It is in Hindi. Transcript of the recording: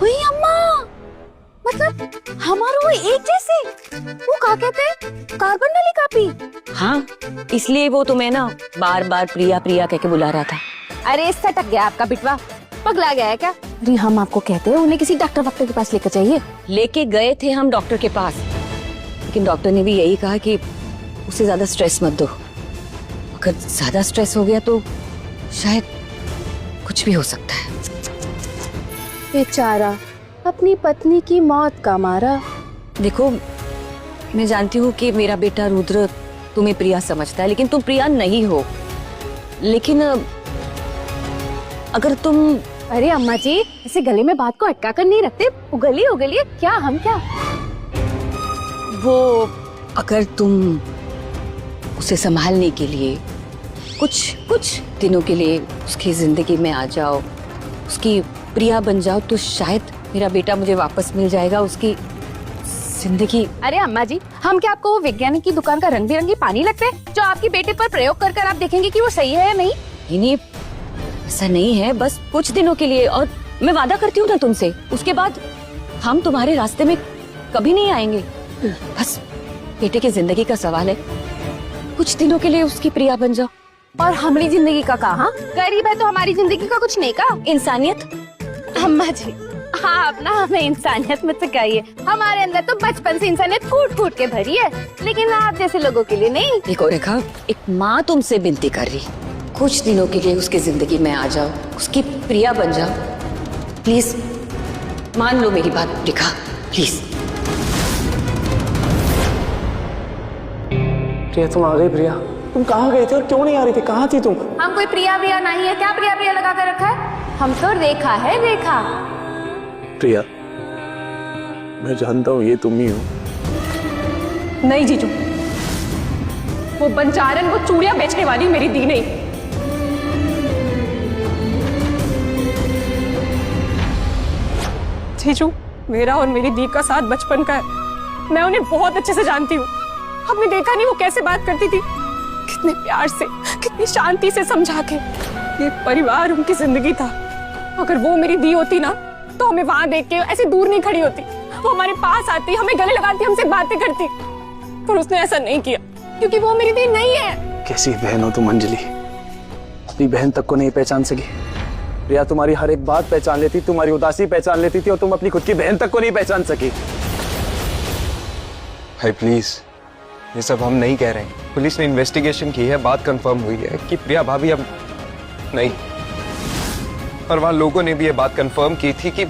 हुई अम्मा, मतलब हमारे वो एक जैसे, वो क्या कहते हैं, कार्बन वाली कॉपी। हाँ, इसलिए वो तुम्हें ना बार बार प्रिया प्रिया कह के बुला रहा था। अरे सटक गया आपका बिटवा, पगला गया है क्या? अरे हम आपको कहते हैं उन्हें किसी डॉक्टर वक्टर के पास लेकर जाइए। लेके गए थे हम डॉक्टर के पास, लेकिन डॉक्टर ने भी यही कहा कि उसे ज्यादा स्ट्रेस मत दो। अगर ज्यादा स्ट्रेस हो गया तो शायद कुछ भी हो सकता है। बेचारा अपनी पत्नी की मौत का मारा। देखो, मैं जानती हूँ कि मेरा बेटा रुद्र तुम्हें प्रिया समझता है, लेकिन तुम प्रिया नहीं हो। लेकिन अगर तुम... अरे अम्मा जी, ऐसे गले में बात को अटका कर नहीं रखते, उगली क्या हम क्या। वो अगर तुम उसे संभालने के लिए कुछ दिनों के लिए उसकी जिंदगी में आ जाओ, उसकी प्रिया बन जाओ, तो शायद मेरा बेटा मुझे वापस मिल जाएगा, उसकी जिंदगी। अरे अम्मा जी, हम क्या आपको वो वैज्ञानिक की दुकान का रंग बिरंगी पानी लगता है जो आपके बेटे पर प्रयोग कर आप देखेंगे कि वो सही है या नहीं? नहीं, ऐसा नहीं है, बस कुछ दिनों के लिए। और मैं वादा करती हूँ ना तुमसे, उसके बाद हम तुम्हारे रास्ते में कभी नहीं आएंगे। बस बेटे की जिंदगी का सवाल है, कुछ दिनों के लिए उसकी प्रिया बन जाओ। और हमारी जिंदगी का कहा? गरीब है तो हमारी जिंदगी का कुछ नहीं का? इंसानियत। अम्मा जी, हाँ अपना हमें इंसानियत मत सिखाइए, हमारे अंदर तो बचपन से इंसानियत कूट कूट के भरी है, लेकिन आप जैसे लोगों के लिए नहीं। देखो रेखा, एक माँ तुमसे विनती कर रही, कुछ दिनों के लिए उसकी जिंदगी में आ जाओ, उसकी प्रिया बन जाओ। प्लीज मान लो मेरी बात रेखा, प्लीज। प्रिया, तुम आ गई। प्रिया, तुम कहाँ गए थे और क्यों नहीं आ रही थी? कहाँ थी तुम? हम कोई प्रिया प्रिया नहीं है क्या? प्रिया प्रिया लगा कर रखा है, हम तो रेखा है, रेखा। प्रिया, मैं जानता हूँ ये तुम ही हो। नहीं जीजू, वो बंचारन, वो चूड़ियां बेचने वाली मेरी दी नहीं। जीजू, मेरा और मेरी दी का साथ बचपन का है, मैं उन्हें बहुत अच्छे से जानती हूँ। आपने देखा नहीं वो कैसे बात करती थी, कितने प्यार से, कितनी शांति से समझा के। ये परिवार उनकी जिंदगी था। अगर वो मेरी दी होती ना, तो हमें वहां देख के ऐसे दूर नहीं खड़ी होती, वो हमारे पास आती, हमें गले लगाती, हमसे बातें करती। पर उसने ऐसा नहीं किया, क्योंकि वो मेरी दी नहीं है। कैसी बहन हो तुम अंजलि, अपनी बहन तक को नहीं पहचान सकी। प्रिया तुम्हारी हर एक बात पहचान लेती, तुम्हारी उदासी पहचान लेती थी, और तुम अपनी खुद की बहन तक को नहीं पहचान सकी। भाई प्लीज, ये सब हम नहीं कह रहे हैं। पुलिस ने इन्वेस्टिगेशन की है, बात कंफर्म हुई है कि प्रिया भाभी अब नहीं। और वहां लोगों ने भी ये बात कंफर्म की थी कि